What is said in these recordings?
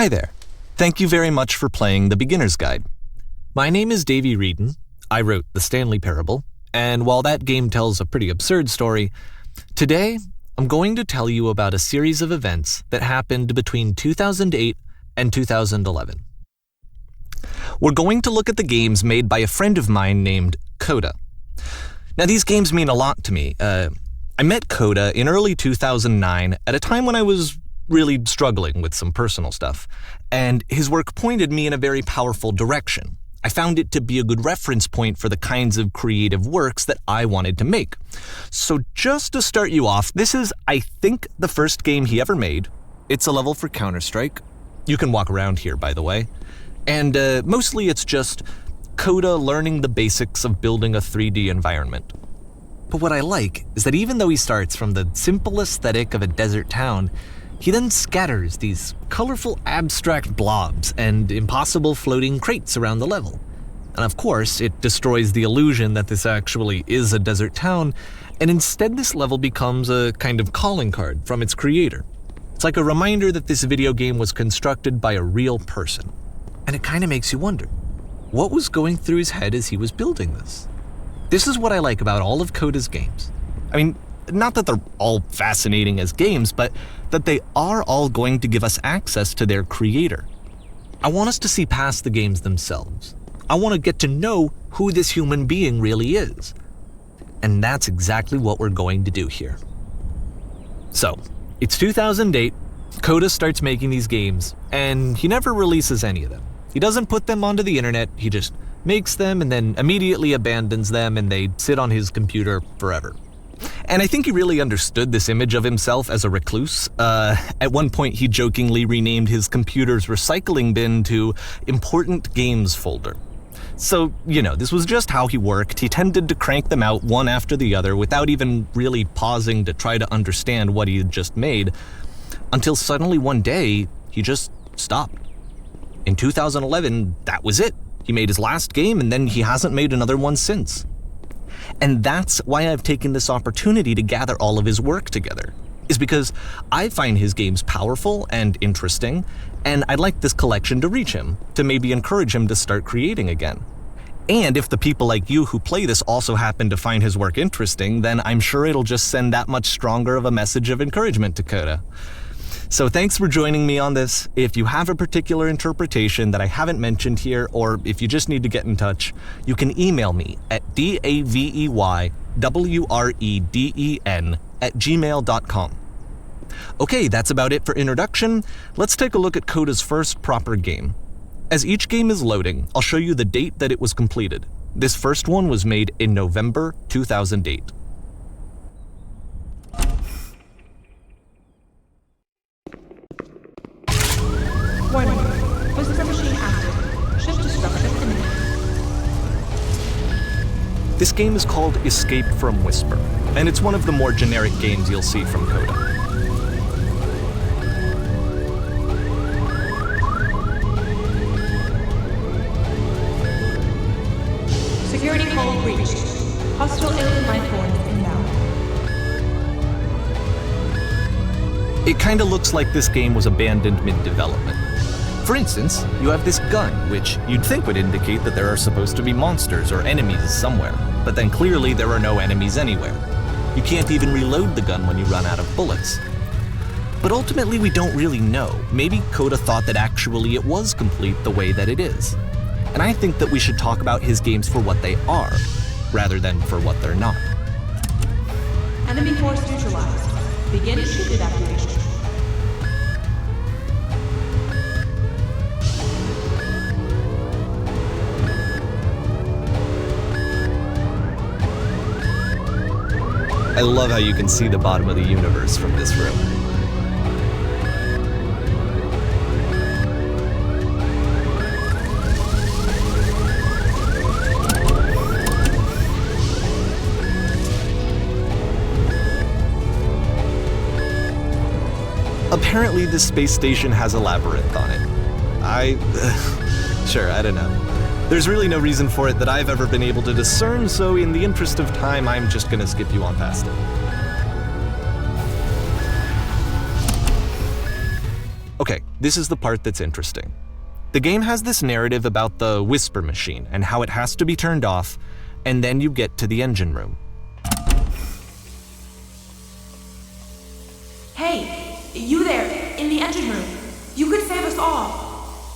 Hi there. Thank you very much for playing the Beginner's Guide. My name is Davey Reedon. I wrote The Stanley Parable, and while that game tells a pretty absurd story, today I'm going to tell you about a series of events that happened between 2008 and 2011. We're going to look at the games made by a friend of mine named Coda. Now, these games mean a lot to me. I met Coda in early 2009 at a time when I was really struggling with some personal stuff, and his work pointed me in a very powerful direction. I found it to be a good reference point for the kinds of creative works that I wanted to make. So just to start you off, this is, I think, the first game he ever made. It's a level for Counter-Strike. You can walk around here, by the way. And mostly it's just Coda learning the basics of building a 3D environment. But what I like is that even though he starts from the simple aesthetic of a desert town, he then scatters these colorful abstract blobs and impossible floating crates around the level. And of course, it destroys the illusion that this actually is a desert town, and instead this level becomes a kind of calling card from its creator. It's like a reminder that this video game was constructed by a real person. And it kind of makes you wonder, what was going through his head as he was building this? This is what I like about all of Coda's games. I mean, not that they're all fascinating as games, but that they are all going to give us access to their creator. I want us to see past the games themselves. I want to get to know who this human being really is. And that's exactly what we're going to do here. So, it's 2008, Coda starts making these games, and he never releases any of them. He doesn't put them onto the internet, he just makes them and then immediately abandons them, and they sit on his computer forever. And I think he really understood this image of himself as a recluse. At one point, he jokingly renamed his computer's recycling bin to Important Games Folder. So, this was just how he worked. He tended to crank them out one after the other without even really pausing to try to understand what he had just made, until suddenly one day, he just stopped. In 2011, that was it. He made his last game, and then he hasn't made another one since. And that's why I've taken this opportunity to gather all of his work together, is because I find his games powerful and interesting, and I'd like this collection to reach him, to maybe encourage him to start creating again. And if the people like you who play this also happen to find his work interesting, then I'm sure it'll just send that much stronger of a message of encouragement to Coda. So thanks for joining me on this. If you have a particular interpretation that I haven't mentioned here, or if you just need to get in touch, you can email me at daveyWreden@gmail.com. Okay, that's about it for introduction. Let's take a look at Coda's first proper game. As each game is loading, I'll show you the date that it was completed. This first one was made in November 2008. Warning. Whisper machine active. Shift destructive imminent. This game is called Escape from Whisper, and it's one of the more generic games you'll see from Coda. Security hold breached. Hostile alien life forms inbound. It kinda looks like this game was abandoned mid-development. For instance, you have this gun, which you'd think would indicate that there are supposed to be monsters or enemies somewhere, but then clearly there are no enemies anywhere. You can't even reload the gun when you run out of bullets. But ultimately we don't really know. Maybe Coda thought that actually it was complete the way that it is. And I think that we should talk about his games for what they are, rather than for what they're not. Enemy force neutralized. Begin ship evacuation. I love how you can see the bottom of the universe from this room. Apparently this space station has a labyrinth on it. Sure, I don't know. There's really no reason for it that I've ever been able to discern, so in the interest of time, I'm just gonna skip you on past it. Okay, this is the part that's interesting. The game has this narrative about the whisper machine and how it has to be turned off, and then you get to the engine room. Hey, you there, in the engine room. You could save us all.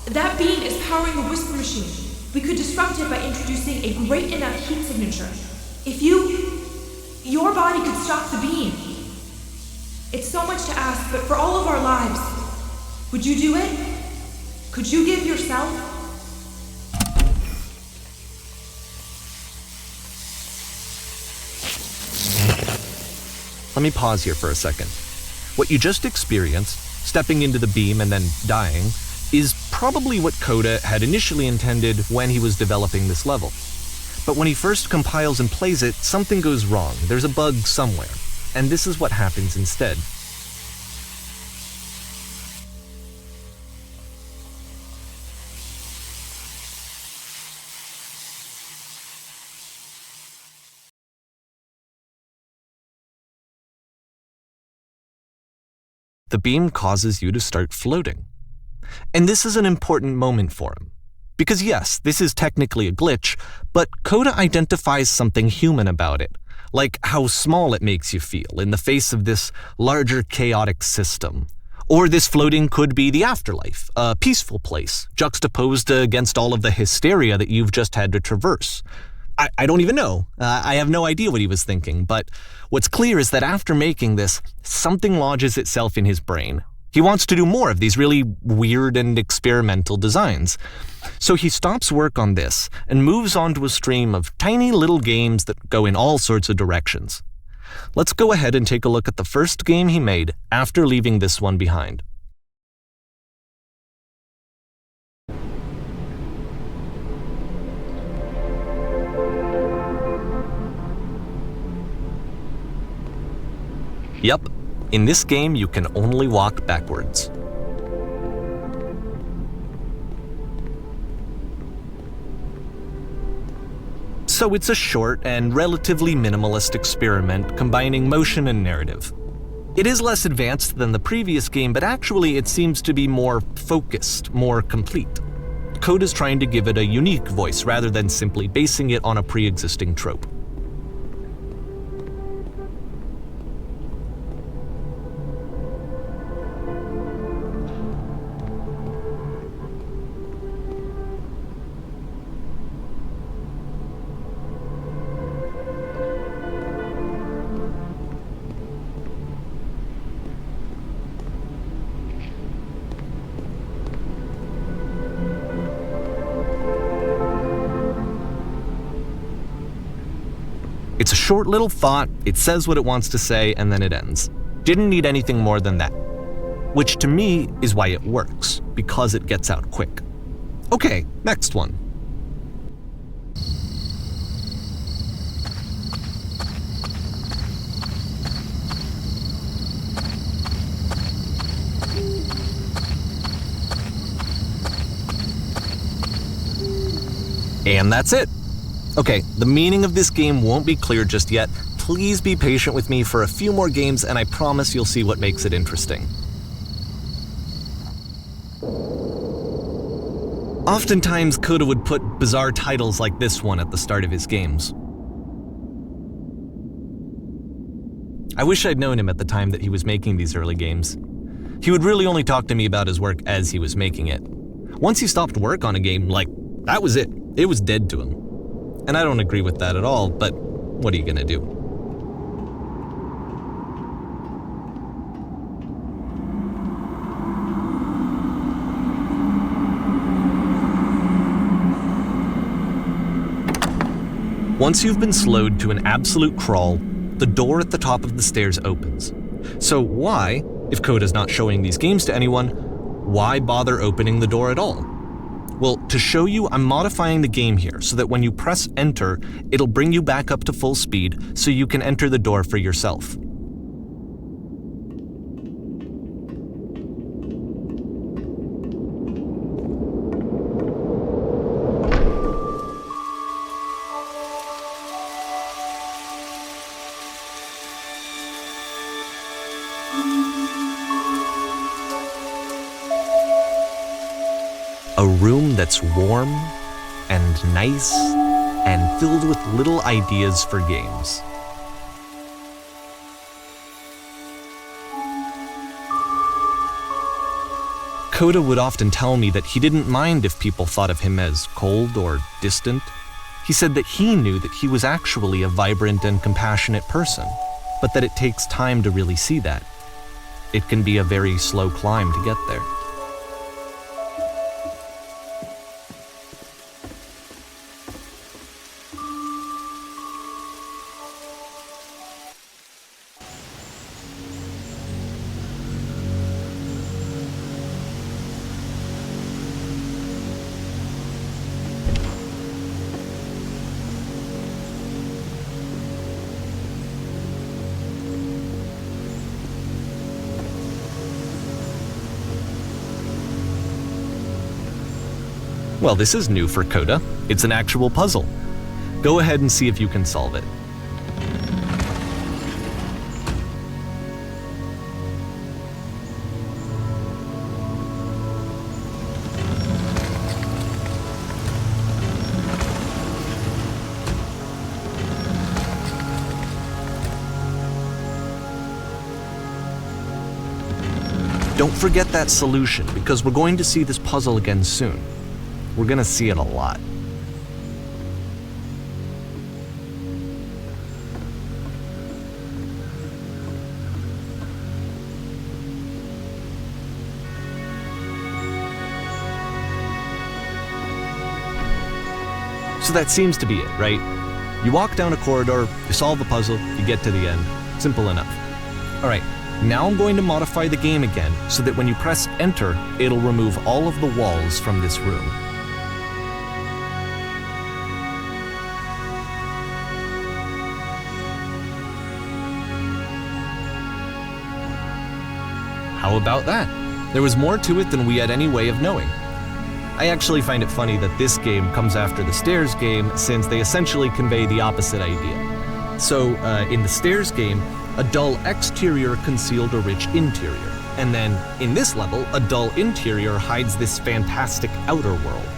That beam is powering the whisper machine. We could disrupt it by introducing a great enough heat signature. If your body could stop the beam. It's so much to ask, but for all of our lives, would you do it? Could you give yourself? Let me pause here for a second. What you just experienced, stepping into the beam and then dying, is probably what Coda had initially intended when he was developing this level. But when he first compiles and plays it, something goes wrong. There's a bug somewhere. And this is what happens instead. The beam causes you to start floating. And this is an important moment for him. Because yes, this is technically a glitch, but Coda identifies something human about it, like how small it makes you feel in the face of this larger chaotic system. Or this floating could be the afterlife, a peaceful place, juxtaposed against all of the hysteria that you've just had to traverse. I don't even know. I have no idea what he was thinking, but what's clear is that after making this, something lodges itself in his brain. He wants to do more of these really weird and experimental designs. So he stops work on this and moves on to a stream of tiny little games that go in all sorts of directions. Let's go ahead and take a look at the first game he made after leaving this one behind. Yep, in this game you can only walk backwards. So it's a short and relatively minimalist experiment combining motion and narrative. It is less advanced than the previous game, but actually it seems to be more focused, more complete. Coda's trying to give it a unique voice rather than simply basing it on a pre-existing trope. It's a short little thought, it says what it wants to say, and then it ends. Didn't need anything more than that. Which to me is why it works, because it gets out quick. Okay, next one. And that's it. Okay, the meaning of this game won't be clear just yet. Please be patient with me for a few more games and I promise you'll see what makes it interesting. Oftentimes, Coda would put bizarre titles like this one at the start of his games. I wish I'd known him at the time that he was making these early games. He would really only talk to me about his work as he was making it. Once he stopped work on a game, that was it. It was dead to him. And I don't agree with that at all, but what are you gonna do? Once you've been slowed to an absolute crawl, the door at the top of the stairs opens. So why, if Coda's not showing these games to anyone, why bother opening the door at all? Well, to show you, I'm modifying the game here so that when you press enter, it'll bring you back up to full speed so you can enter the door for yourself. room that's warm and nice and filled with little ideas for games. Coda would often tell me that he didn't mind if people thought of him as cold or distant. He said that he knew that he was actually a vibrant and compassionate person, but that it takes time to really see that. It can be a very slow climb to get there. Well, this is new for Coda. It's an actual puzzle. Go ahead and see if you can solve it. Don't forget that solution, because we're going to see this puzzle again soon. We're gonna see it a lot. So that seems to be it, right? You walk down a corridor, you solve the puzzle, you get to the end. Simple enough. All right, now I'm going to modify the game again so that when you press enter, it'll remove all of the walls from this room. How about that? There was more to it than we had any way of knowing. I actually find it funny that this game comes after the Stairs game, since they essentially convey the opposite idea. So, in the Stairs game, a dull exterior concealed a rich interior. And then, in this level, a dull interior hides this fantastic outer world.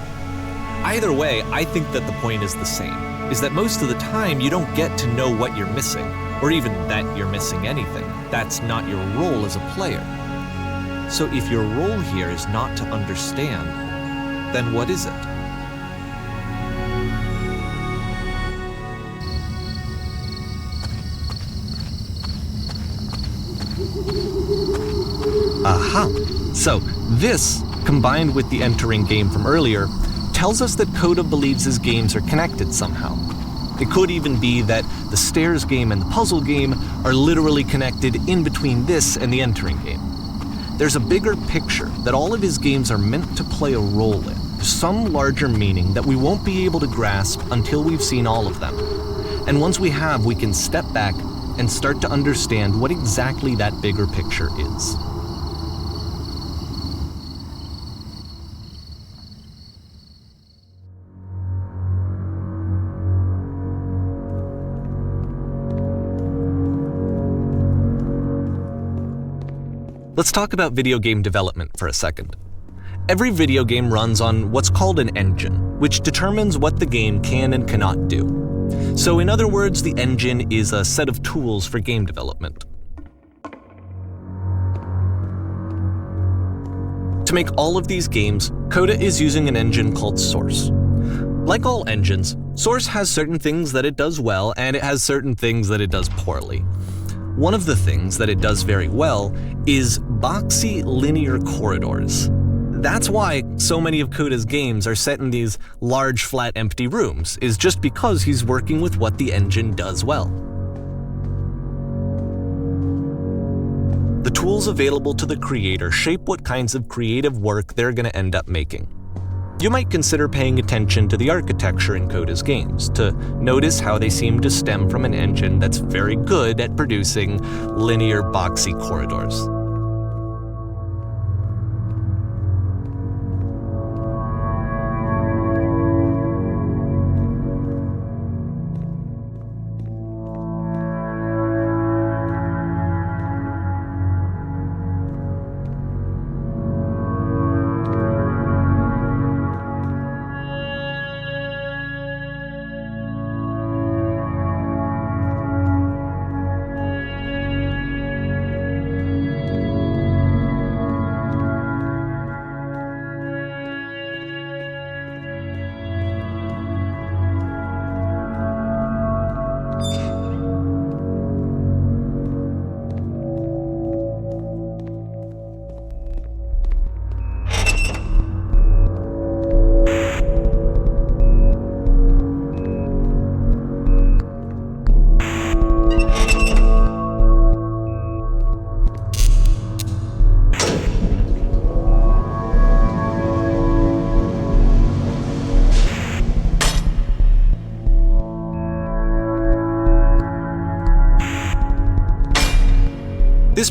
Either way, I think that the point is the same, is that most of the time you don't get to know what you're missing, or even that you're missing anything. That's not your role as a player. So if your role here is not to understand, then what is it? Aha! So this, combined with the entering game from earlier, tells us that Coda believes his games are connected somehow. It could even be that the Stairs game and the puzzle game are literally connected in between this and the entering game. There's a bigger picture that all of his games are meant to play a role in, some larger meaning that we won't be able to grasp until we've seen all of them. And once we have, we can step back and start to understand what exactly that bigger picture is. Let's talk about video game development for a second. Every video game runs on what's called an engine, which determines what the game can and cannot do. So in other words, the engine is a set of tools for game development. To make all of these games, Coda is using an engine called Source. Like all engines, Source has certain things that it does well, and it has certain things that it does poorly. One of the things that it does very well is boxy linear corridors. That's why so many of Coda's games are set in these large, flat, empty rooms, is just because he's working with what the engine does well. The tools available to the creator shape what kinds of creative work they're going to end up making. You might consider paying attention to the architecture in Coda's games to notice how they seem to stem from an engine that's very good at producing linear, boxy corridors.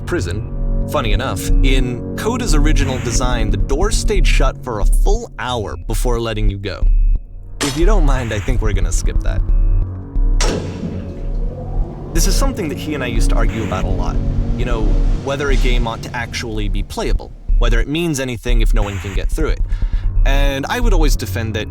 prison. Funny enough, in Coda's original design, the doors stayed shut for a full hour before letting you go. If you don't mind, I think we're gonna skip that. This is something that he and I used to argue about a lot. You know, whether a game ought to actually be playable, whether it means anything if no one can get through it. And I would always defend that,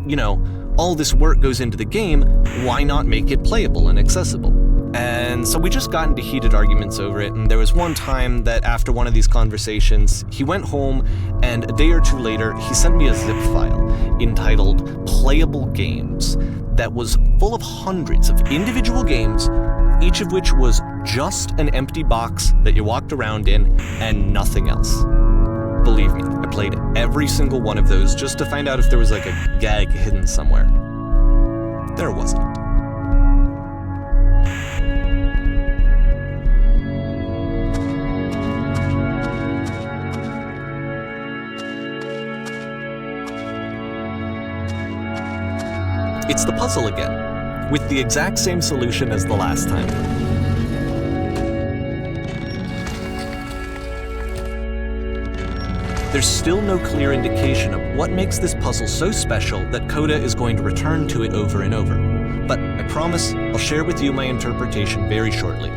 all this work goes into the game, why not make it playable and accessible? And so we just got into heated arguments over it, and there was one time that after one of these conversations, he went home, and a day or two later, he sent me a zip file entitled Playable Games that was full of hundreds of individual games, each of which was just an empty box that you walked around in and nothing else. Believe me, I played every single one of those just to find out if there was like a gag hidden somewhere. There wasn't. It's the puzzle again, with the exact same solution as the last time. There's still no clear indication of what makes this puzzle so special that Coda is going to return to it over and over. But I promise I'll share with you my interpretation very shortly.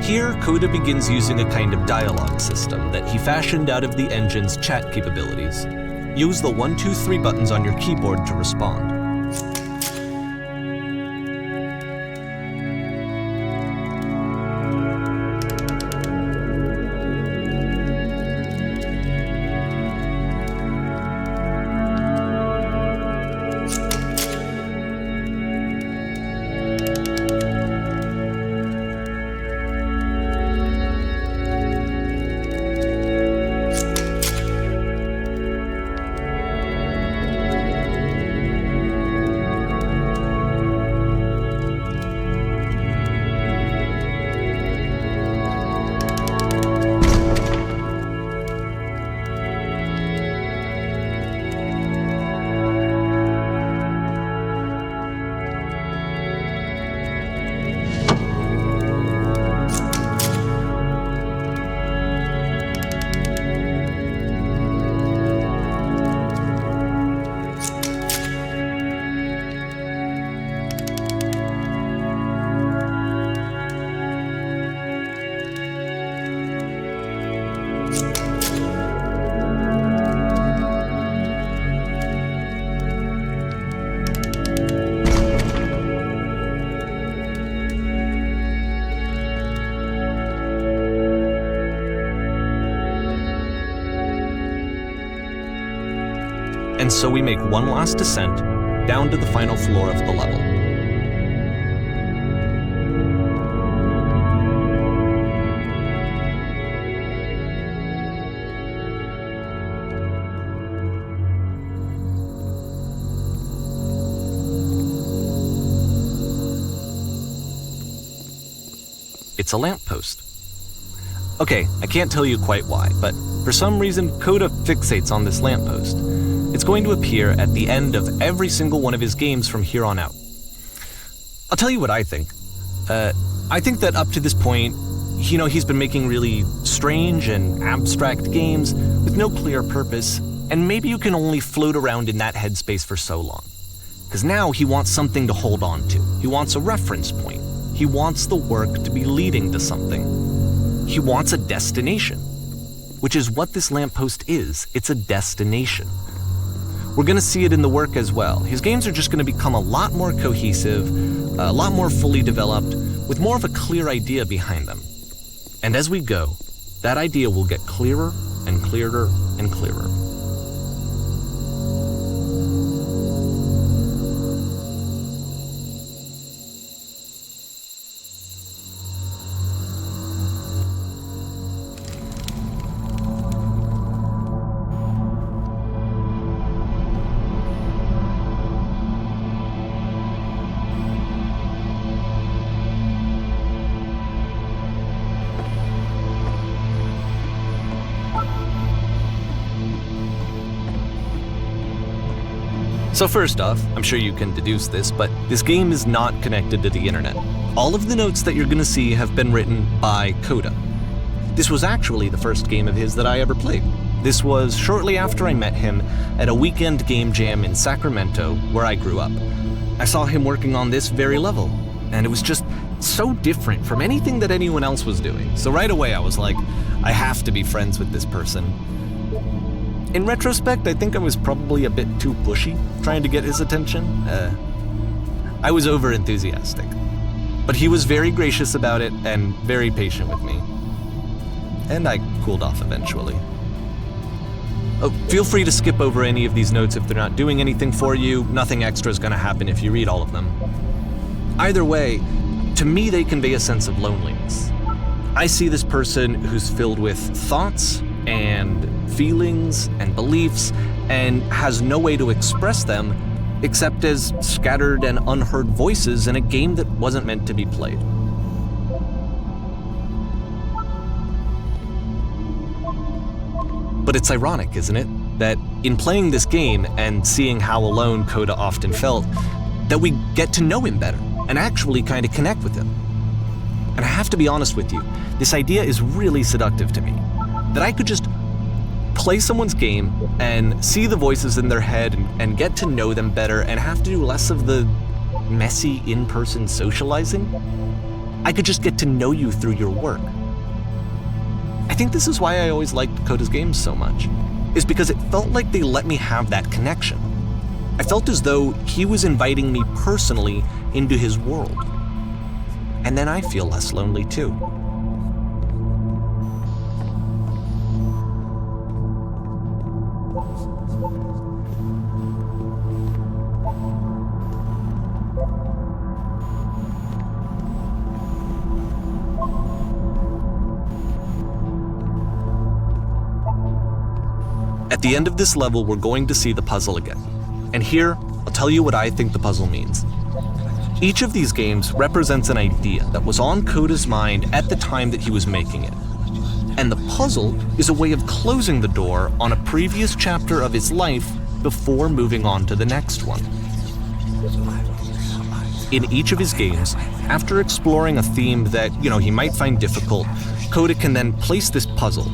Here, Coda begins using a kind of dialogue system that he fashioned out of the engine's chat capabilities. Use the 1, 2, 3 buttons on your keyboard to respond. And so we make one last descent down to the final floor of the level. It's a lamppost. Okay, I can't tell you quite why, but for some reason, Coda fixates on this lamppost. It's going to appear at the end of every single one of his games from here on out. I'll tell you what I think. I think that up to this point, he's been making really strange and abstract games with no clear purpose, and maybe you can only float around in that headspace for so long. Because now he wants something to hold on to. He wants a reference point. He wants the work to be leading to something. He wants a destination, which is what this lamppost is. It's a destination. We're going to see it in the work as well. His games are just going to become a lot more cohesive, a lot more fully developed, with more of a clear idea behind them. And as we go, that idea will get clearer and clearer and clearer. So first off, I'm sure you can deduce this, but this game is not connected to the internet. All of the notes that you're gonna see have been written by Coda. This was actually the first game of his that I ever played. This was shortly after I met him at a weekend game jam in Sacramento, where I grew up. I saw him working on this very level, and it was just so different from anything that anyone else was doing. So right away I was like, I have to be friends with this person. In retrospect, I think I was probably a bit too pushy, trying to get his attention. I was over-enthusiastic. But he was very gracious about it and very patient with me. And I cooled off eventually. Oh, feel free to skip over any of these notes if they're not doing anything for you. Nothing extra is going to happen if you read all of them. Either way, to me they convey a sense of loneliness. I see this person who's filled with thoughts and feelings and beliefs and has no way to express them except as scattered and unheard voices in a game that wasn't meant to be played. But it's ironic, isn't it, that in playing this game and seeing how alone Coda often felt, that we get to know him better and actually kind of connect with him. And I have to be honest with you, this idea is really seductive to me, that I could just play someone's game and see the voices in their head and get to know them better and have to do less of the messy in-person socializing. I could just get to know you through your work. I think this is why I always liked Coda's games so much, is because it felt like they let me have that connection. I felt as though he was inviting me personally into his world. And then I feel less lonely too. At the end of this level, we're going to see the puzzle again. And here, I'll tell you what I think the puzzle means. Each of these games represents an idea that was on Coda's mind at the time that he was making it. And the puzzle is a way of closing the door on a previous chapter of his life before moving on to the next one. In each of his games, after exploring a theme that, he might find difficult, Coda can then place this puzzle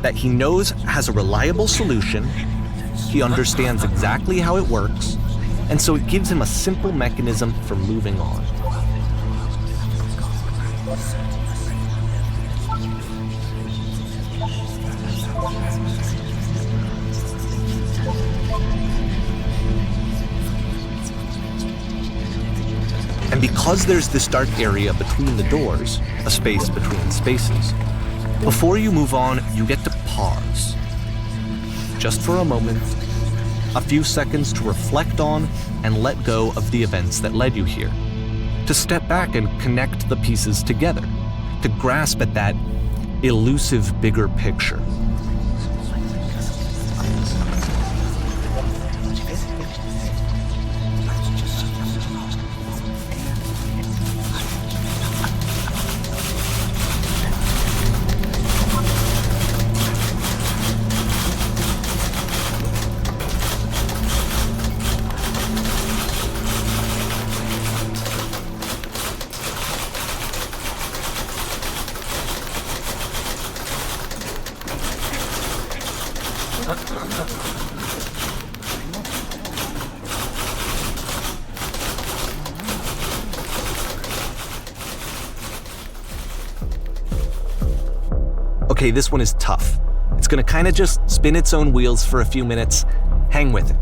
that he knows has a reliable solution, he understands exactly how it works, and so it gives him a simple mechanism for moving on. And because there's this dark area between the doors, a space between spaces, before you move on, you get to pause. Just for a moment, a few seconds to reflect on and let go of the events that led you here. To step back and connect the pieces together. To grasp at that elusive bigger picture. Okay, this one is tough. It's gonna kind of just spin its own wheels for a few minutes. Hang with it.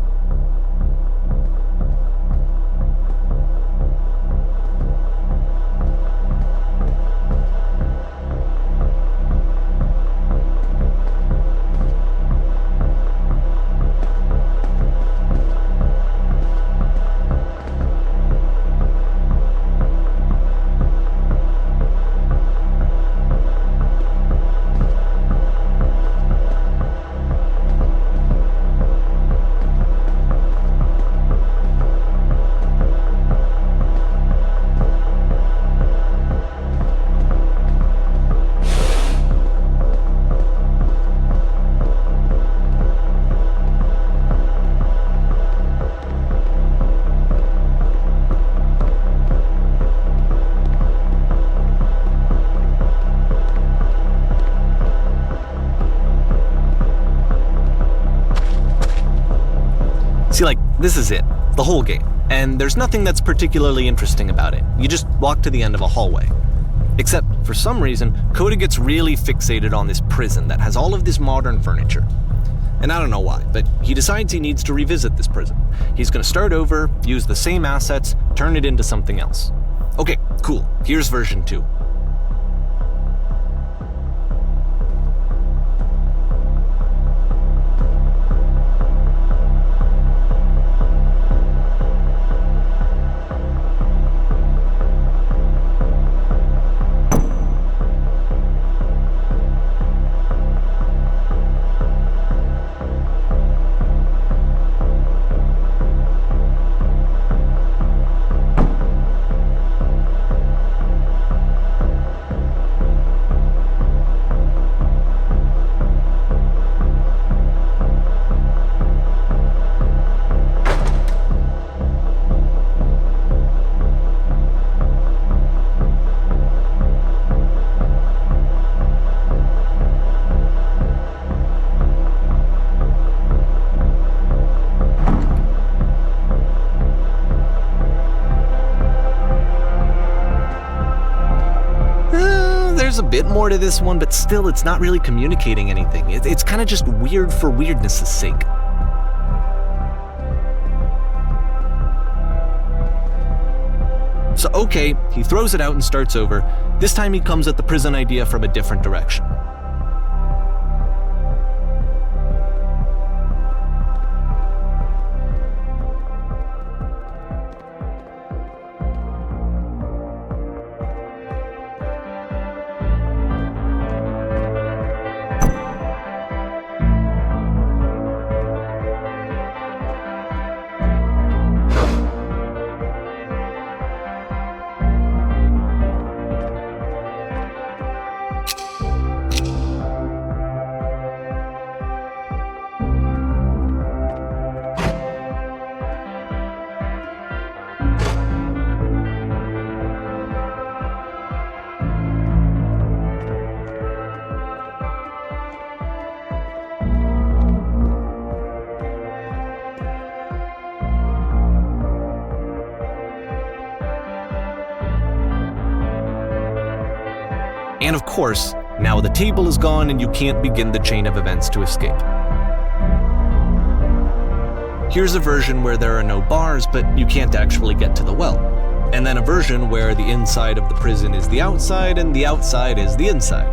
This is it, the whole game, and there's nothing that's particularly interesting about it. You just walk to the end of a hallway. Except, for some reason, Coda gets really fixated on this prison that has all of this modern furniture. And I don't know why, but he decides he needs to revisit this prison. He's gonna start over, use the same assets, turn it into something else. Okay, cool, here's version 2. There's a bit more to this one, but still it's not really communicating anything. It's kind of just weird for weirdness' sake. So okay, he throws it out and starts over. This time he comes at the prison idea from a different direction. And of course, now the table is gone and you can't begin the chain of events to escape. Here's a version where there are no bars, but you can't actually get to the well. And then a version where the inside of the prison is the outside and the outside is the inside.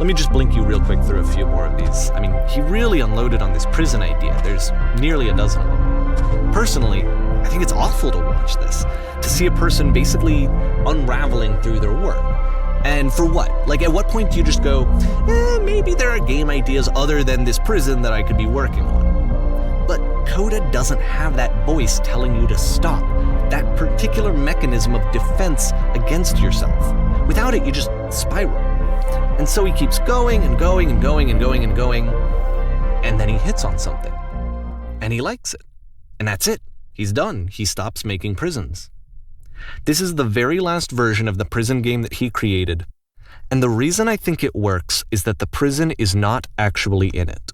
Let me just blink you real quick through a few more of these. I mean, he really unloaded on this prison idea. There's nearly a dozen of them. Personally, I think it's awful to watch this, to see a person basically unraveling through their work. And for what? Like, at what point do you just go, maybe there are game ideas other than this prison that I could be working on? But Coda doesn't have that voice telling you to stop, that particular mechanism of defense against yourself. Without it, you just spiral. And so he keeps going and going and going and going and going, and then he hits on something. And he likes it. And that's it. He's done. He stops making prisons. This is the very last version of the prison game that he created, and the reason I think it works is that the prison is not actually in it.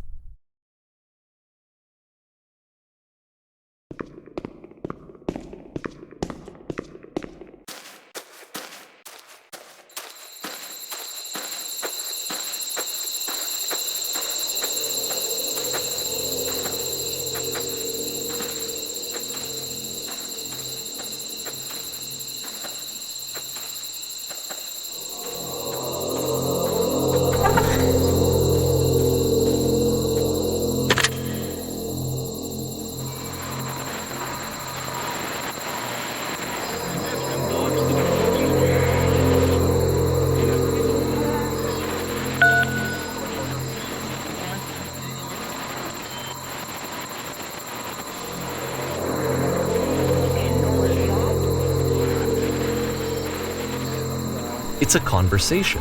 It's a conversation.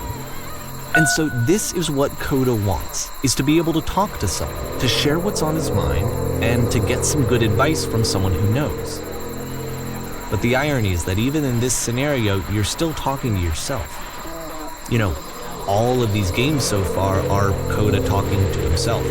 And so this is what Coda wants, is to be able to talk to someone, to share what's on his mind, and to get some good advice from someone who knows. But the irony is that even in this scenario, you're still talking to yourself. You know, all of these games so far are Coda talking to himself.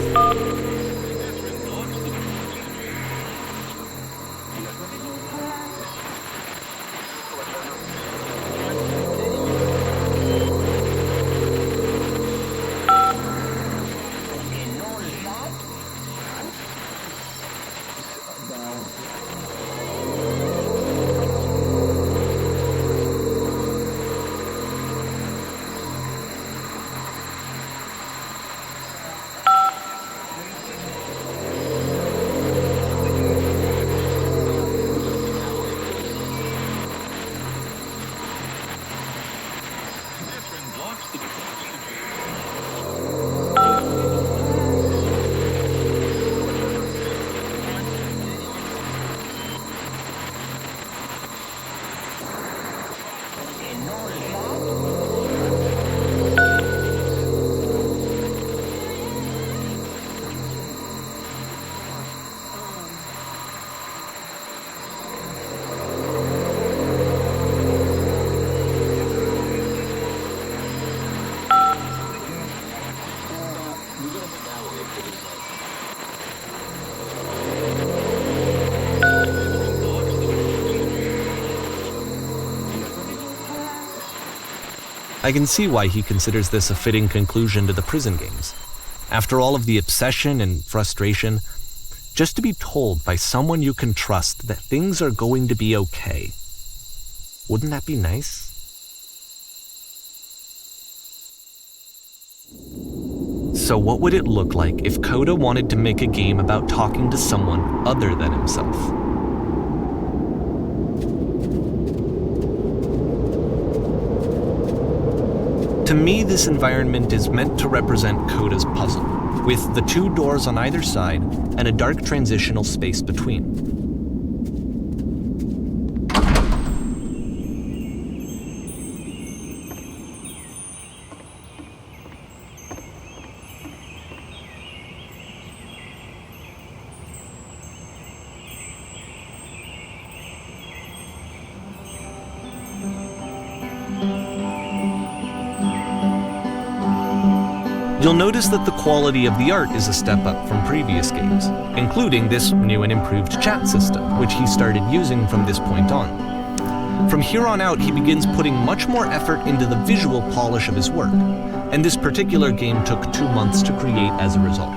I can see why he considers this a fitting conclusion to the prison games. After all of the obsession and frustration, just to be told by someone you can trust that things are going to be okay. Wouldn't that be nice? So what would it look like if Coda wanted to make a game about talking to someone other than himself? To me, this environment is meant to represent Coda's puzzle, with the two doors on either side and a dark transitional space between. You'll notice that the quality of the art is a step up from previous games, including this new and improved chat system, which he started using from this point on. From here on out, he begins putting much more effort into the visual polish of his work, and this particular game took 2 months to create as a result.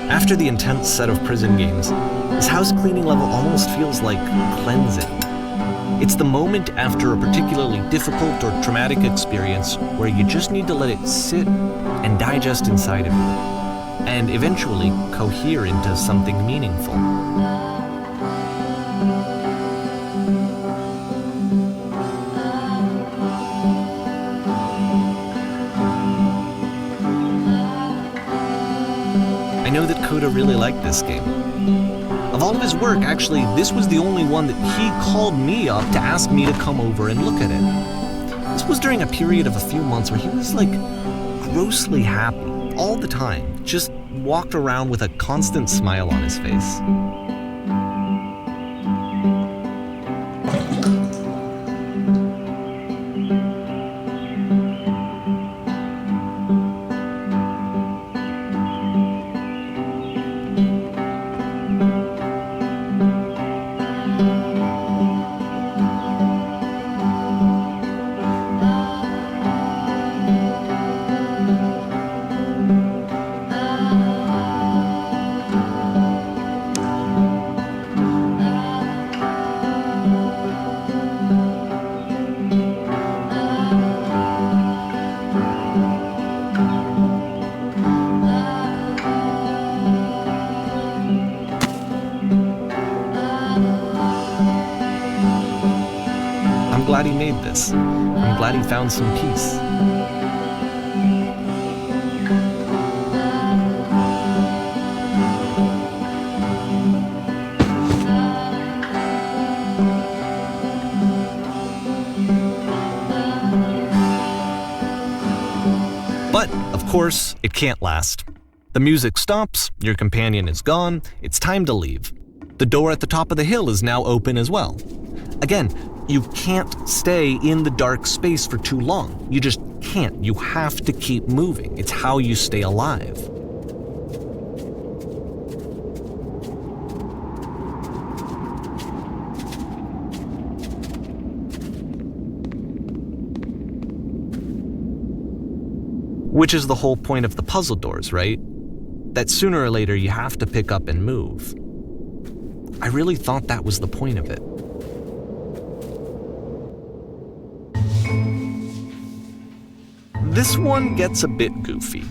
After the intense set of prison games, this house cleaning level almost feels like cleansing. It's the moment after a particularly difficult or traumatic experience where you just need to let it sit and digest inside of you, and eventually cohere into something meaningful. I know that Coda really liked this game. Of all of his work, actually, this was the only one that he called me up to ask me to come over and look at it. This was during a period of a few months where he was like grossly happy all the time, just walked around with a constant smile on his face. I'm glad he made this. I'm glad he found some peace. But, of course, it can't last. The music stops, your companion is gone, it's time to leave. The door at the top of the hill is now open as well. Again, you can't stay in the dark space for too long. You just can't. You have to keep moving. It's how you stay alive. Which is the whole point of the puzzle doors, right? That sooner or later you have to pick up and move. I really thought that was the point of it. This one gets a bit goofy.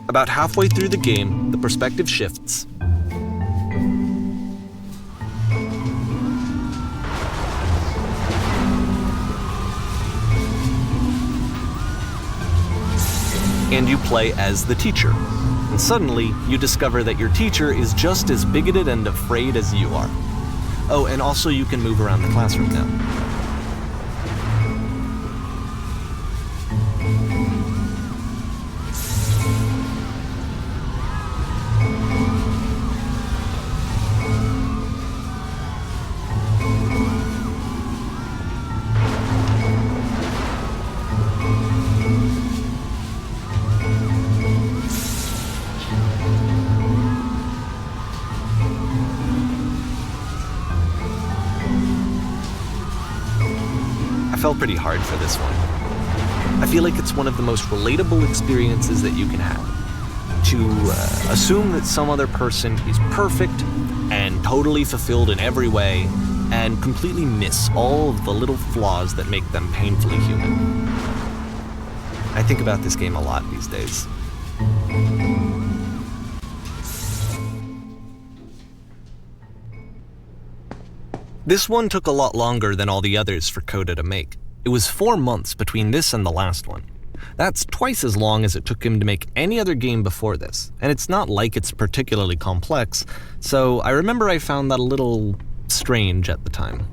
About halfway through the game, the perspective shifts. And you play as the teacher. And suddenly, you discover that your teacher is just as bigoted and afraid as you are. Oh, and also you can move around the classroom now. I fell pretty hard for this one. I feel like it's one of the most relatable experiences that you can have. To assume that some other person is perfect and totally fulfilled in every way and completely miss all of the little flaws that make them painfully human. I think about this game a lot these days. This one took a lot longer than all the others for Coda to make. It was 4 months between this and the last one. That's twice as long as it took him to make any other game before this, and it's not like it's particularly complex, so I remember I found that a little strange at the time.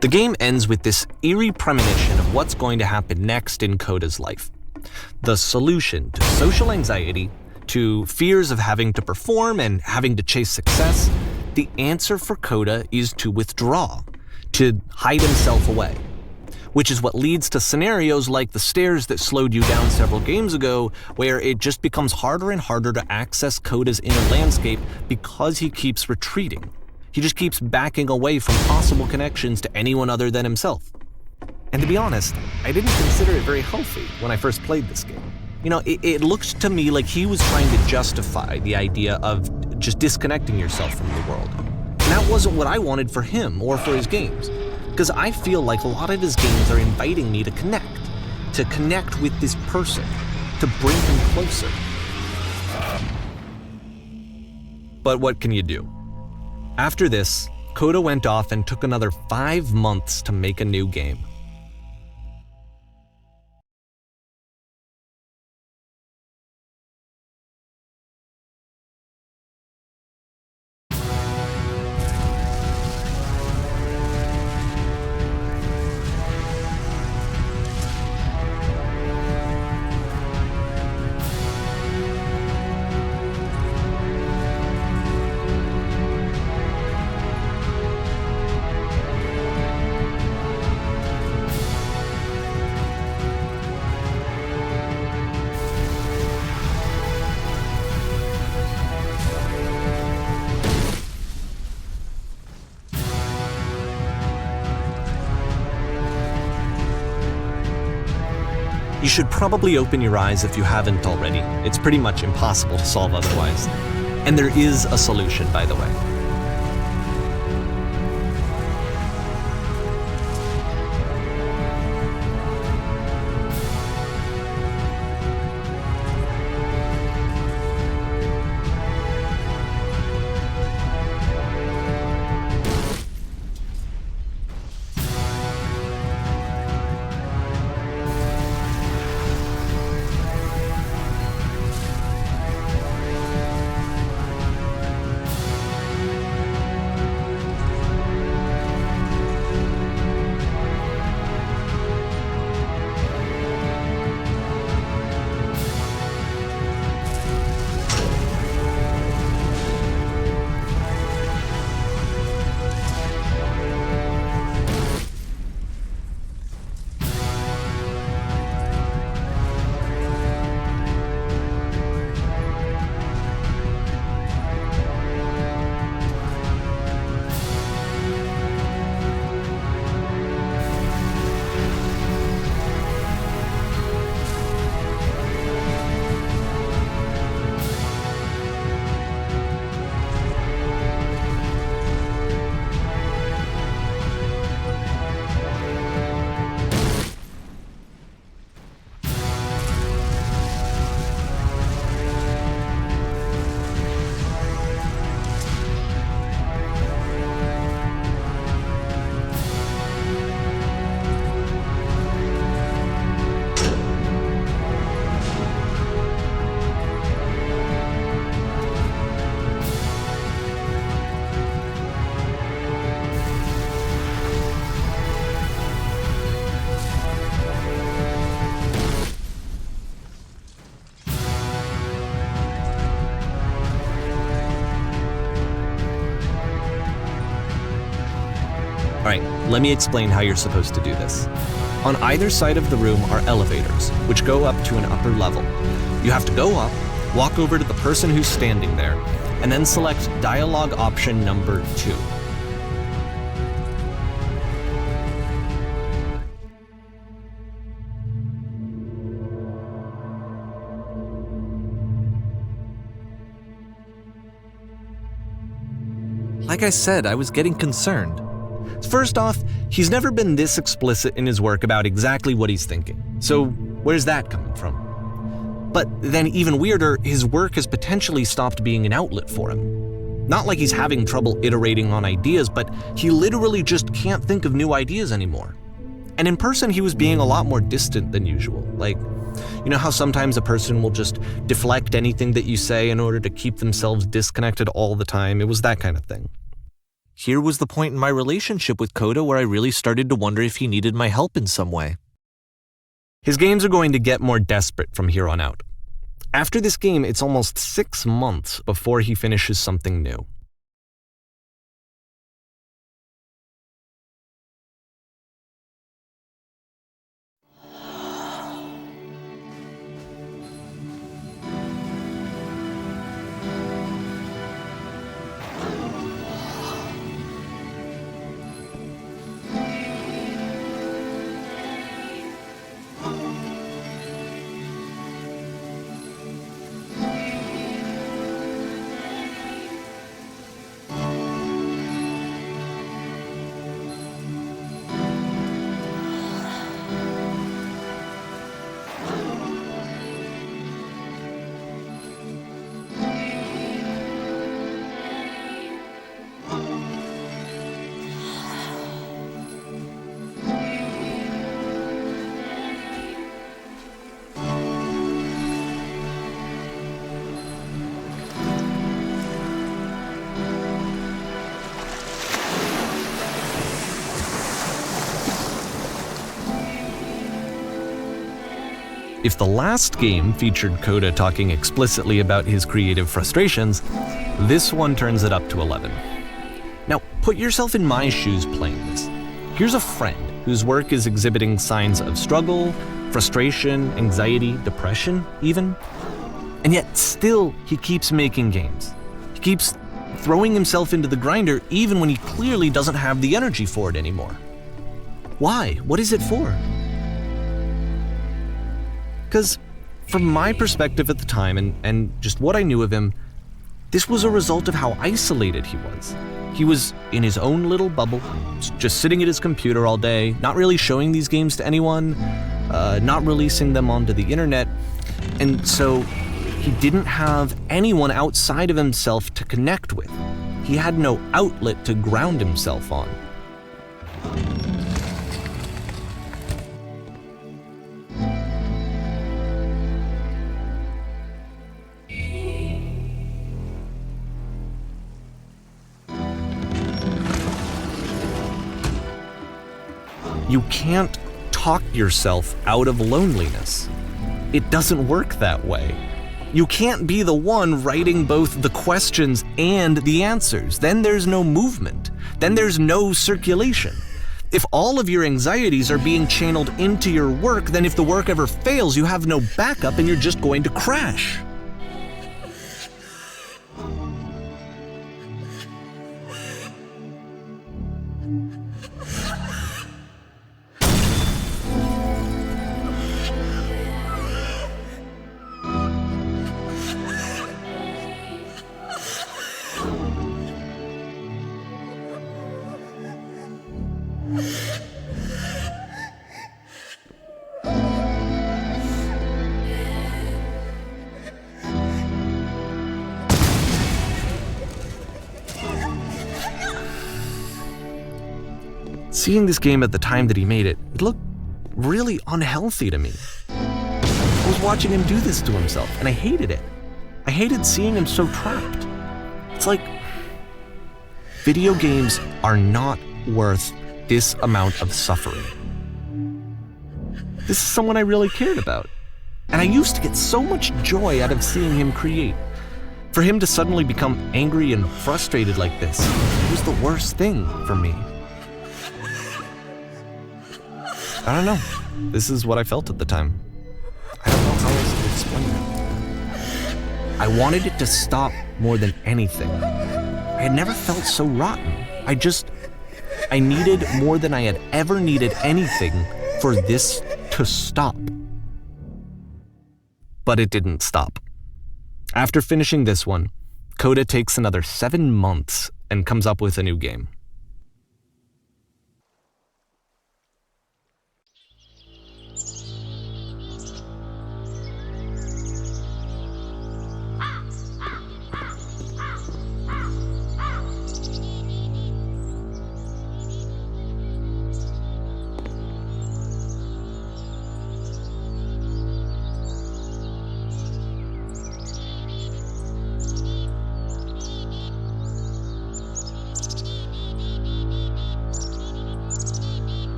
The game ends with this eerie premonition of what's going to happen next in Coda's life. The solution to social anxiety, to fears of having to perform and having to chase success, the answer for Coda is to withdraw, to hide himself away. Which is what leads to scenarios like the stairs that slowed you down several games ago, where it just becomes harder and harder to access Coda's inner landscape because he keeps retreating. He just keeps backing away from possible connections to anyone other than himself. And to be honest, I didn't consider it very healthy when I first played this game. It looked to me like he was trying to justify the idea of just disconnecting yourself from the world. And that wasn't what I wanted for him or for his games. Because I feel like a lot of his games are inviting me to connect with this person, to bring him closer. But what can you do? After this, Coda went off and took another 5 months to make a new game. You should probably open your eyes if you haven't already. It's pretty much impossible to solve otherwise. And there is a solution, by the way. Alright, let me explain how you're supposed to do this. On either side of the room are elevators, which go up to an upper level. You have to go up, walk over to the person who's standing there, and then select dialogue option number 2. Like I said, I was getting concerned. First off, he's never been this explicit in his work about exactly what he's thinking. So where's that coming from? But then even weirder, his work has potentially stopped being an outlet for him. Not like he's having trouble iterating on ideas, but he literally just can't think of new ideas anymore. And in person, he was being a lot more distant than usual. Like, you know how sometimes a person will just deflect anything that you say in order to keep themselves disconnected all the time? It was that kind of thing. here was the point in my relationship with Coda where I really started to wonder if he needed my help in some way. His games are going to get more desperate from here on out. After this game, it's almost 6 months before he finishes something new. If the last game featured Coda talking explicitly about his creative frustrations, this one turns it up to 11. Now, put yourself in my shoes playing this. Here's a friend whose work is exhibiting signs of struggle, frustration, anxiety, depression, even. And yet still, he keeps making games. He keeps throwing himself into the grinder even when he clearly doesn't have the energy for it anymore. Why? What is it for? Because from my perspective at the time and just what I knew of him, this was a result of how isolated he was. He was in his own little bubble, just sitting at his computer all day, not really showing these games to anyone, not releasing them onto the internet, and so he didn't have anyone outside of himself to connect with. He had no outlet to ground himself on. You can't talk yourself out of loneliness. It doesn't work that way. You can't be the one writing both the questions and the answers. Then there's no movement. Then there's no circulation. If all of your anxieties are being channeled into your work, then if the work ever fails, you have no backup and you're just going to crash. Seeing this game at the time that he made it, it looked really unhealthy to me. I was watching him do this to himself, and I hated it. I hated seeing him so trapped. It's like, video games are not worth this amount of suffering. This is someone I really cared about, and I used to get so much joy out of seeing him create. For him to suddenly become angry and frustrated like this was the worst thing for me. I don't know. This is what I felt at the time. I don't know how else to explain it. I wanted it to stop more than anything. I had never felt so rotten. I needed more than I had ever needed anything for this to stop. But it didn't stop. After finishing this one, Coda takes another 7 months and comes up with a new game.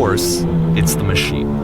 course, it's the machine.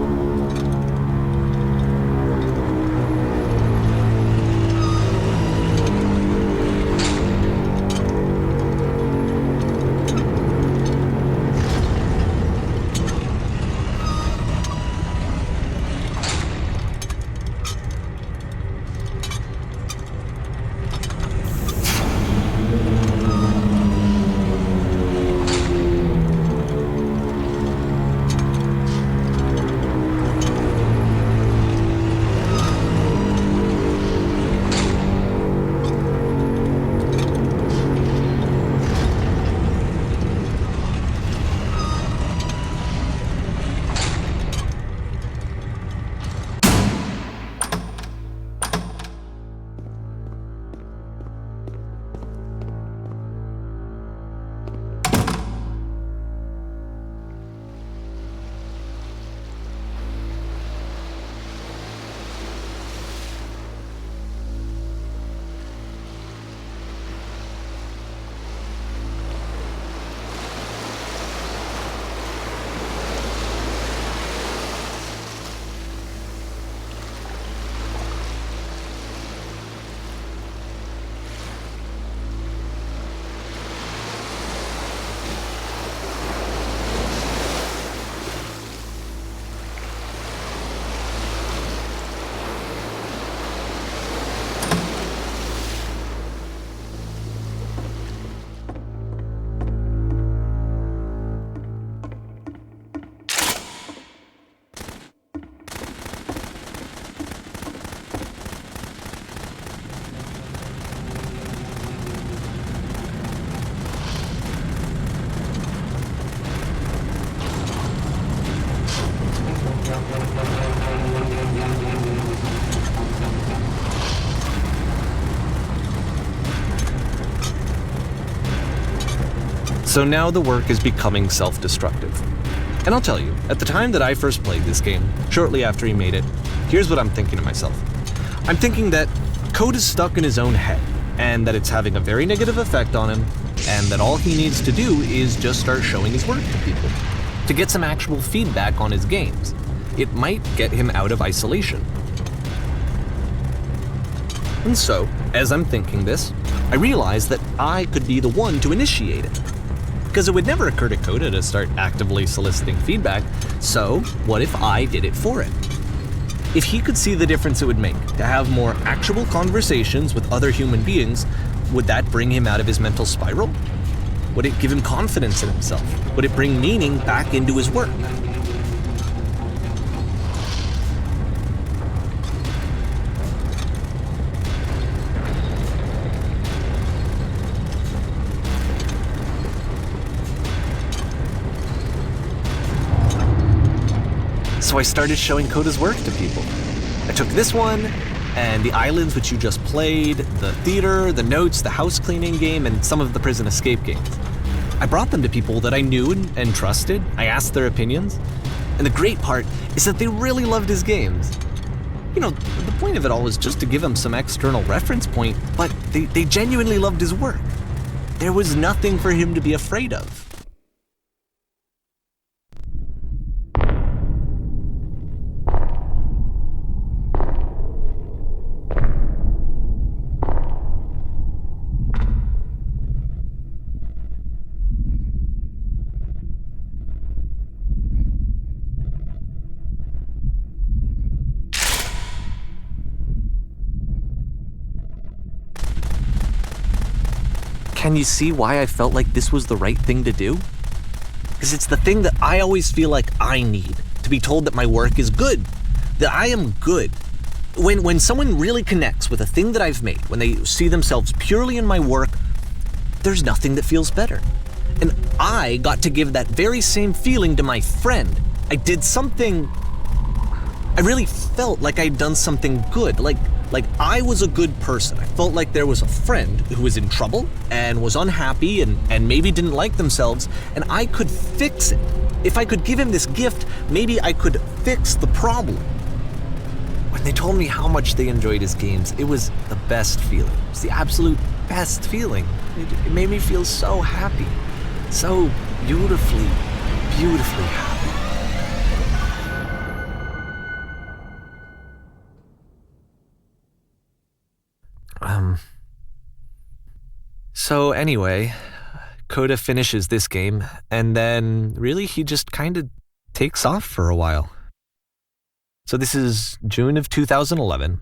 So now the work is becoming self-destructive. And I'll tell you, at the time that I first played this game, shortly after he made it, here's what I'm thinking to myself. I'm thinking that code is stuck in his own head, and that it's having a very negative effect on him, and that all he needs to do is just start showing his work to people, to get some actual feedback on his games. It might get him out of isolation. And so, as I'm thinking this, I realize that I could be the one to initiate it. Because it would never occur to Coda to start actively soliciting feedback, so what if I did it for him? If he could see the difference it would make to have more actual conversations with other human beings, would that bring him out of his mental spiral? Would it give him confidence in himself? Would it bring meaning back into his work? So I started showing Coda's work to people. I took this one, and the islands which you just played, the theater, the notes, the house cleaning game, and some of the prison escape games. I brought them to people that I knew and trusted. I asked their opinions. And the great part is that they really loved his games. You know, the point of it all was just to give him some external reference point, but they genuinely loved his work. There was nothing for him to be afraid of. Can you see why I felt like this was the right thing to do? Because it's the thing that I always feel like I need, to be told that my work is good, that I am good. When someone really connects with a thing that I've made, when they see themselves purely in my work, there's nothing that feels better. And I got to give that very same feeling to my friend. I did something, I really felt like I'd done something good, like I was a good person. I felt like there was a friend who was in trouble and was unhappy and maybe didn't like themselves, and I could fix it. If I could give him this gift, maybe I could fix the problem. When they told me how much they enjoyed his games, it was the best feeling. It was the absolute best feeling. It made me feel so happy, so beautifully, beautifully happy. So anyway, Coda finishes this game, and then really he just kind of takes off for a while. So this is June of 2011,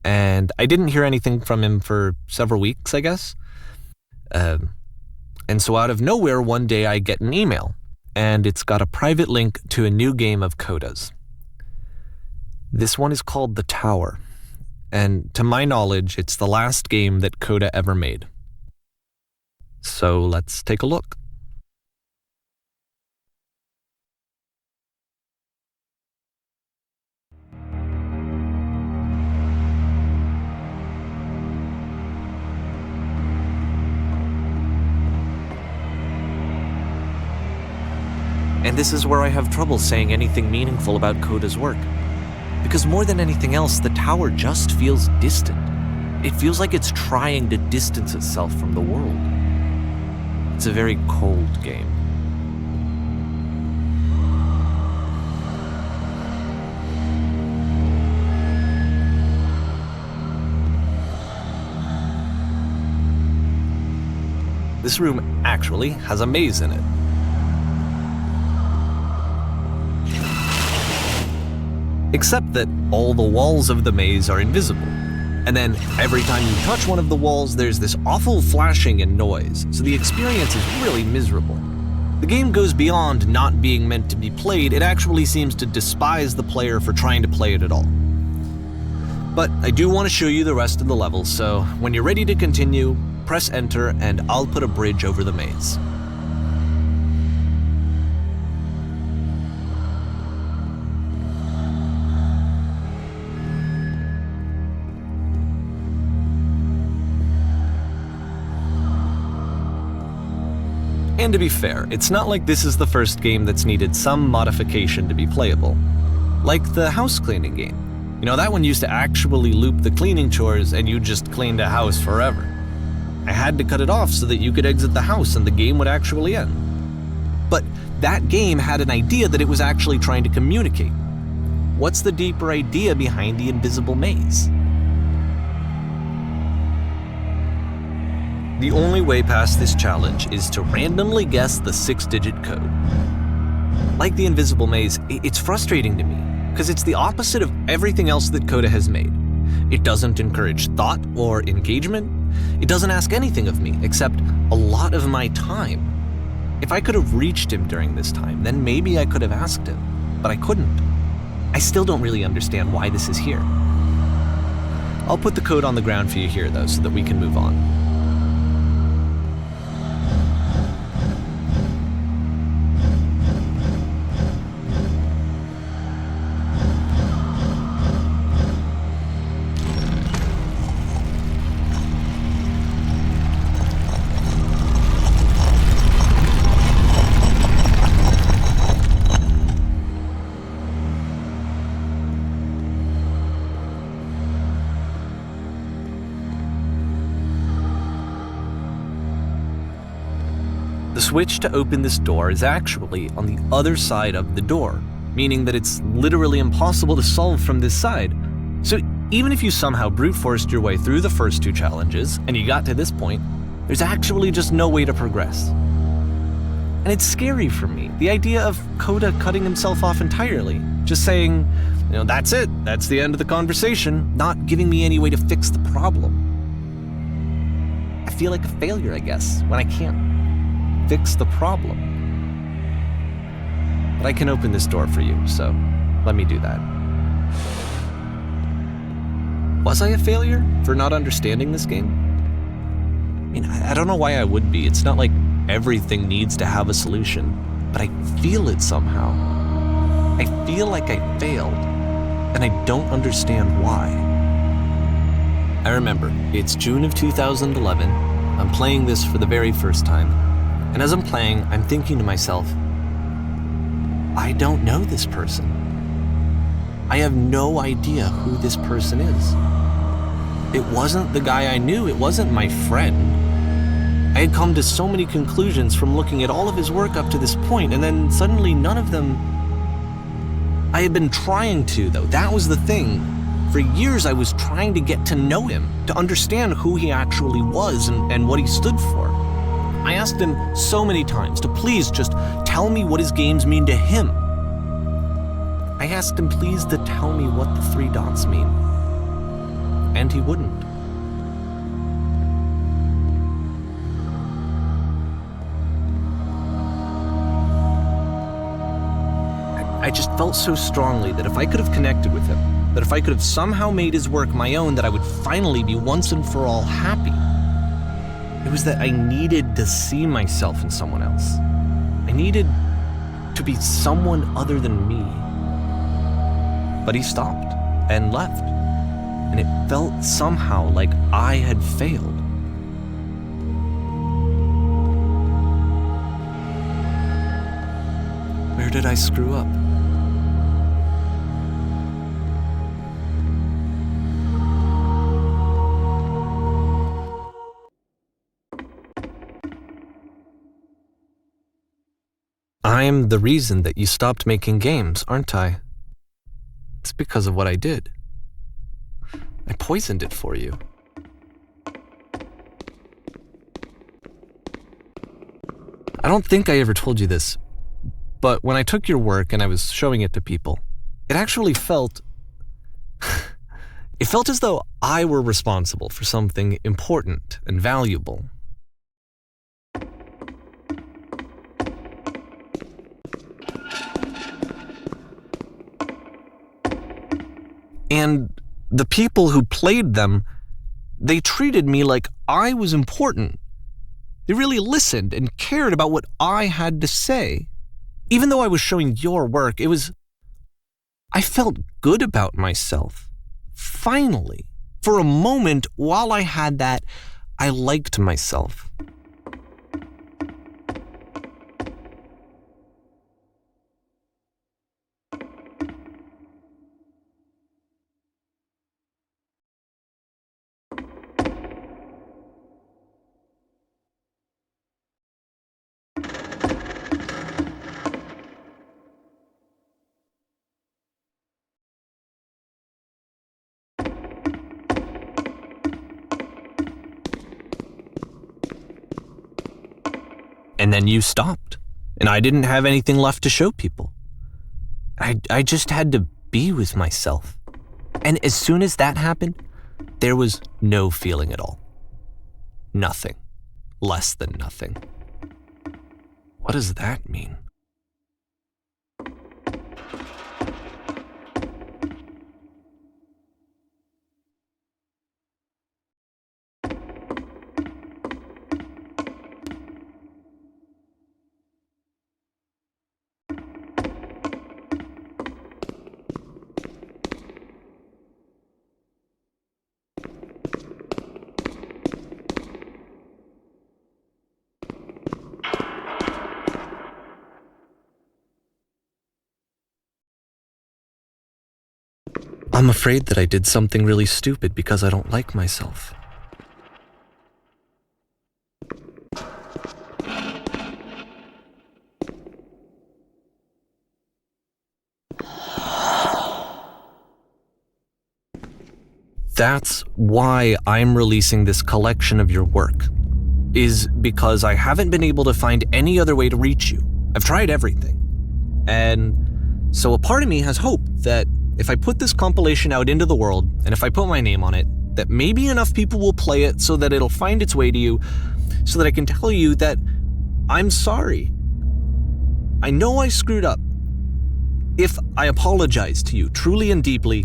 and I didn't hear anything from him for several weeks, I guess. And so out of nowhere, one day I get an email, and it's got a private link to a new game of Coda's. This one is called The Tower, and to my knowledge, it's the last game that Coda ever made. So let's take a look. And this is where I have trouble saying anything meaningful about Coda's work. Because more than anything else, The Tower just feels distant. It feels like it's trying to distance itself from the world. It's a very cold game. This room actually has a maze in it. Except that all the walls of the maze are invisible. And then every time you touch one of the walls, there's this awful flashing and noise, so the experience is really miserable. The game goes beyond not being meant to be played, it actually seems to despise the player for trying to play it at all. But I do want to show you the rest of the levels, so when you're ready to continue, press enter and I'll put a bridge over the maze. And to be fair, it's not like this is the first game that's needed some modification to be playable. Like the house cleaning game. You know, that one used to actually loop the cleaning chores and you just cleaned a house forever. I had to cut it off so that you could exit the house and the game would actually end. But that game had an idea that it was actually trying to communicate. What's the deeper idea behind the invisible maze? The only way past this challenge is to randomly guess the 6-digit code. Like the invisible maze, it's frustrating to me, because it's the opposite of everything else that Coda has made. It doesn't encourage thought or engagement. It doesn't ask anything of me, except a lot of my time. If I could have reached him during this time, then maybe I could have asked him, but I couldn't. I still don't really understand why this is here. I'll put the code on the ground for you here, though, so that we can move on. The switch to open this door is actually on the other side of the door, meaning that it's literally impossible to solve from this side. So even if you somehow brute forced your way through the first 2 challenges and you got to this point, there's actually just no way to progress. And it's scary for me, the idea of Coda cutting himself off entirely, just saying, you know, that's it, that's the end of the conversation, not giving me any way to fix the problem. I feel like a failure, I guess, when I can't fix the problem. But I can open this door for you, so let me do that. Was I a failure for not understanding this game? I mean, I don't know why I would be. It's not like everything needs to have a solution, but I feel it somehow. I feel like I failed, and I don't understand why. I remember, it's June of 2011. I'm playing this for the very first time. And as I'm playing, I'm thinking to myself, I don't know this person. I have no idea who this person is. It wasn't the guy I knew, it wasn't my friend. I had come to so many conclusions from looking at all of his work up to this point, and then suddenly none of them... I had been trying to, though, that was the thing. For years I was trying to get to know him, to understand who he actually was and what he stood for. I asked him so many times to please just tell me what his games mean to him. I asked him please to tell me what the 3 dots mean. And he wouldn't. I just felt so strongly that if I could have connected with him, that if I could have somehow made his work my own, that I would finally be once and for all happy. It was that I needed to see myself in someone else. I needed to be someone other than me. But he stopped and left, and it felt somehow like I had failed. Where did I screw up? I'm the reason that you stopped making games, aren't I? It's because of what I did. I poisoned it for you. I don't think I ever told you this, but when I took your work and I was showing it to people, it actually felt... it felt as though I were responsible for something important and valuable. And the people who played them, they treated me like I was important. They really listened and cared about what I had to say. Even though I was showing your work, I felt good about myself. Finally, for a moment, while I had that, I liked myself. And then you stopped, and I didn't have anything left to show people. I just had to be with myself. And as soon as that happened, there was no feeling at all. Nothing. Less than nothing. What does that mean? I'm afraid that I did something really stupid because I don't like myself. That's why I'm releasing this collection of your work, is because I haven't been able to find any other way to reach you. I've tried everything. And so a part of me has hope that if I put this compilation out into the world, and if I put my name on it, that maybe enough people will play it so that it'll find its way to you, so that I can tell you that I'm sorry. I know I screwed up. If I apologize to you truly and deeply,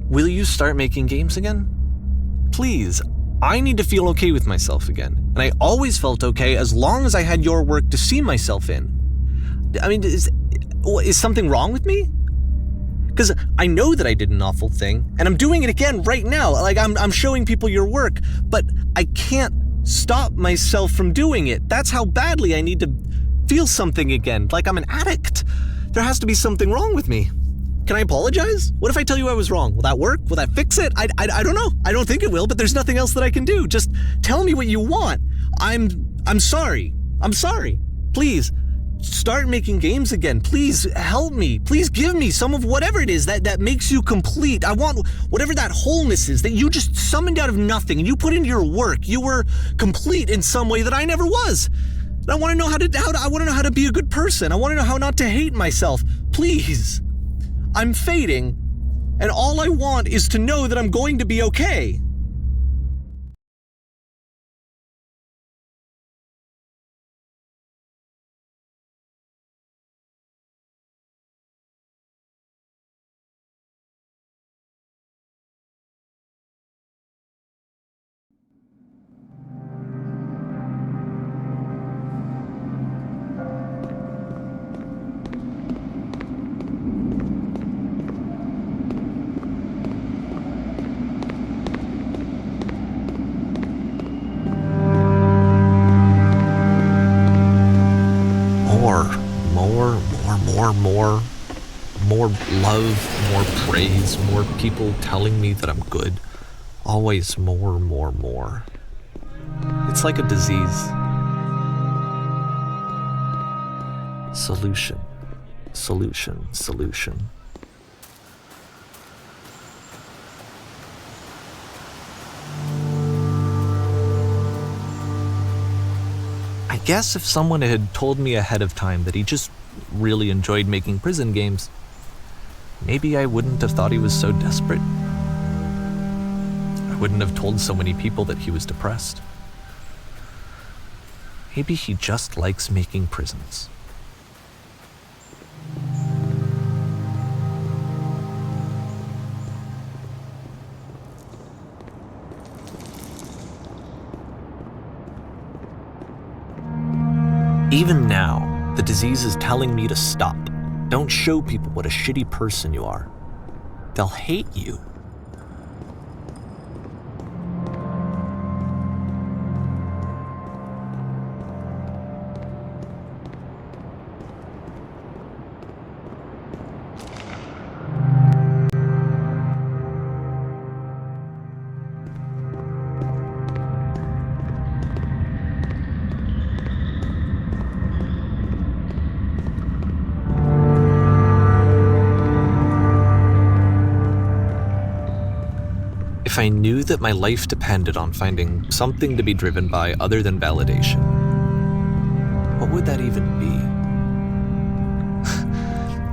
will you start making games again? Please, I need to feel okay with myself again. And I always felt okay as long as I had your work to see myself in. I mean, is something wrong with me? Because I know that I did an awful thing, and I'm doing it again right now. Like, I'm showing people your work, but I can't stop myself from doing it. That's how badly I need to feel something again, like I'm an addict. There has to be something wrong with me. Can I apologize? What if I tell you I was wrong? Will that work? Will that fix it? I don't know. I don't think it will, but there's nothing else that I can do. Just tell me what you want. I'm sorry. I'm sorry. Please, start making games again. Please help me. Please give me some of whatever it is that makes you complete. I want whatever that wholeness is that you just summoned out of nothing and you put into your work. You were complete in some way that I never was. And I want to know how to be a good person. I want to know how not to hate myself. Please. I'm fading, and all I want is to know that I'm going to be okay. More love, more praise, more people telling me that I'm good. Always more. It's like a disease. Solution. I guess if someone had told me ahead of time that he just really enjoyed making prison games, maybe I wouldn't have thought he was so desperate. I wouldn't have told so many people that he was depressed. Maybe he just likes making prisons. Even now, the disease is telling me to stop. Don't show people what a shitty person you are. They'll hate you. If I knew that my life depended on finding something to be driven by other than validation, what would that even be?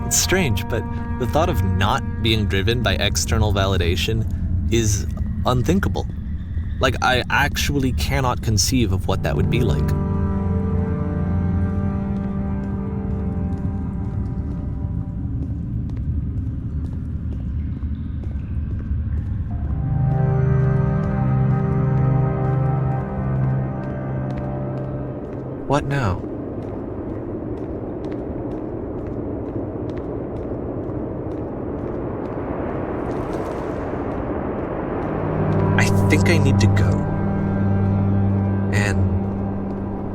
It's strange, but the thought of not being driven by external validation is unthinkable. Like, I actually cannot conceive of what that would be like. What now? I think I need to go. And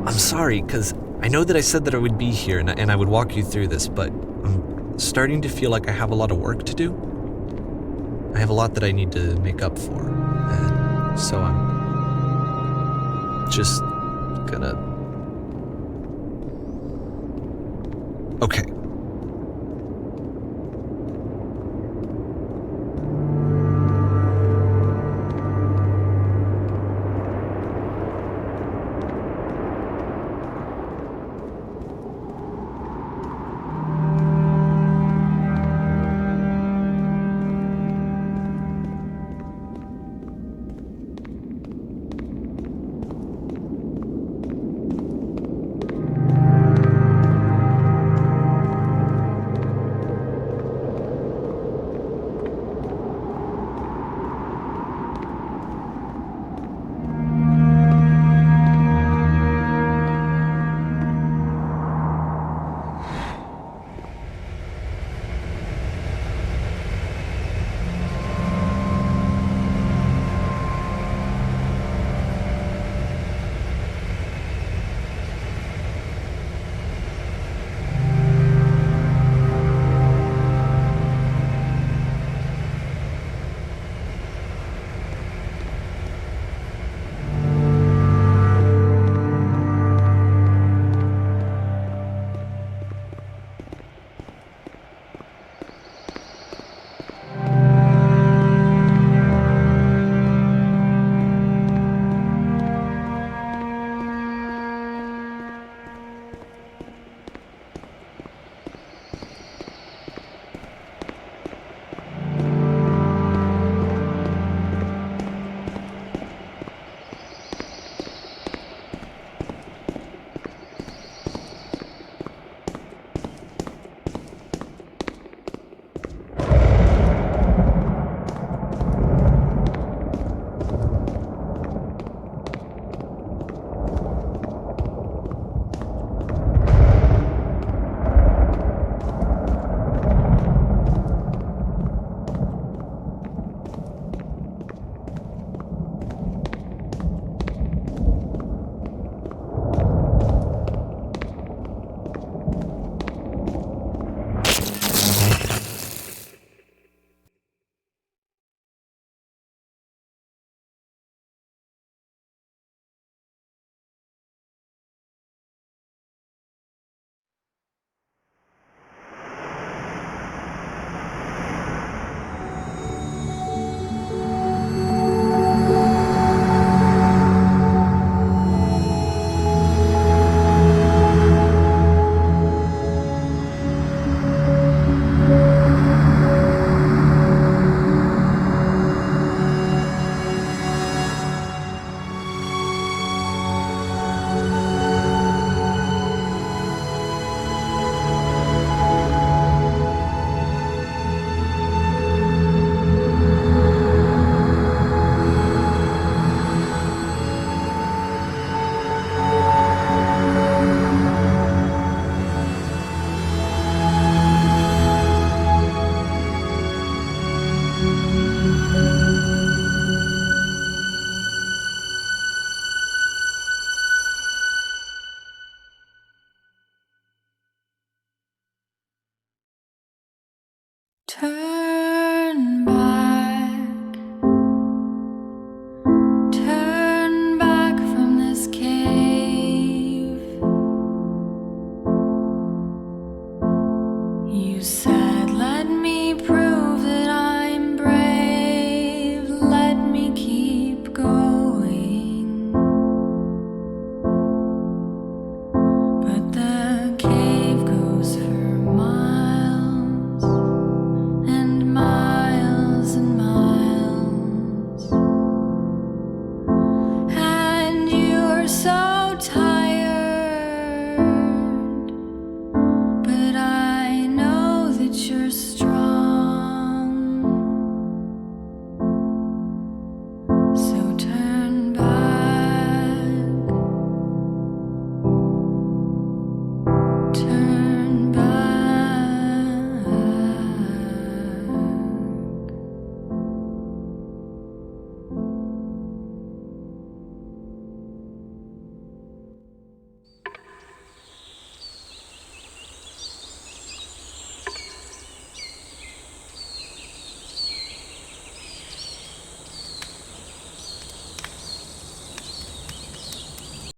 I'm sorry, because I know that I said that I would be here and I would walk you through this, but I'm starting to feel like I have a lot of work to do. I have a lot that I need to make up for. And so I'm just gonna... Okay. time.